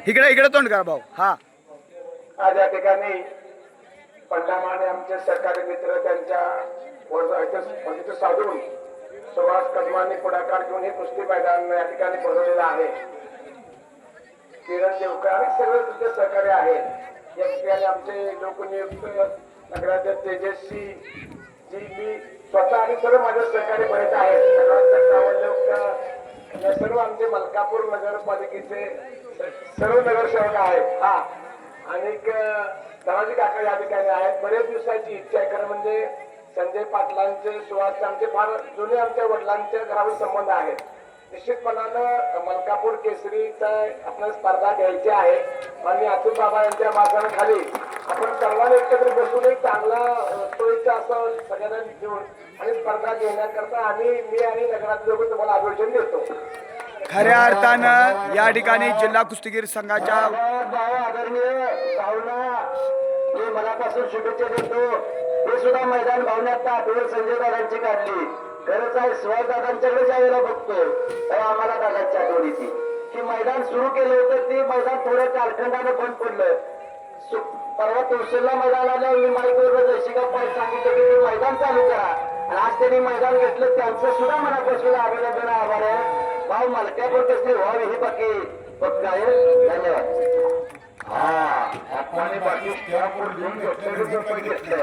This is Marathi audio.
इकडे इकडे तोंड करा भाऊ. हा आज या ठिकाणी पंडामाने आमचे सहकारी मित्र त्यांच्या वतीचं साधून सुभाष कदमांनी पुढाकार घेऊन हे कुस्ती मैदान या ठिकाणी बनवलेलं आहे. किरण देवकर आणि सर्व तुमचे सहकारी आहेत. या ठिकाणी आमचे लोकनियुक्त नगराध्यक्ष तेजस्वी जी मी स्वतः आणि सर्व माझे सहकारी बरेच आहेत. सर्व आमचे मलकापूर नगरपालिकेचे सर्व नगरसेवक आहेत. हा आणि धनाजी काका या ठिकाणी आहेत. बरेच दिवसाची इच्छा आहे. खरं म्हणजे संजय पाटलांचे सुहास आमचे फार जुने आमच्या वडिलांच्या घरावर संबंध आहेत. निश्चितपणानं मलकापूर केसरीचा आपल्याला स्पर्धा घ्यायची आहे आणि अतुल बाबा यांच्या मार्गदर्शनाखाली आपण सर्वांनी एकत्र बसून एक चांगला सोयीचा असं सगळ्यांना घेऊन आणि स्पर्धा घेण्याकरता मी आणि नगराध्यक्ष लोक तुम्हाला आयोजन देतो. खऱ्या अर्थानं या ठिकाणी जिल्हा कुस्तीगीर संघाच्या आदरणीय मी मनापासून शुभेच्छा देतो. हे सुद्धा मैदान भावण्यात आठवण संजय दादांची काढली. खरंच आहे सुहास दादांच्याकडे ज्यावेळेला बघतो तेव्हा आम्हाला दादांच्या आठवणीची की मैदान सुरू केलं होतं ते मैदान थोडं कालखंडानं बंद पडलं. परवा तुळशीला मैदान आलं मी माईकवर जयशिका पाटील सांगितलं की ते मैदान चालू करा आणि आज त्यांनी मैदान घेतलं. त्यांचं सुद्धा मनापासून अभिनंदन आभार आहे. भाऊ मलकापूर कसली व्हावी ही बाकी फक्त आहे. धन्यवाद. हा बाकी घेतलं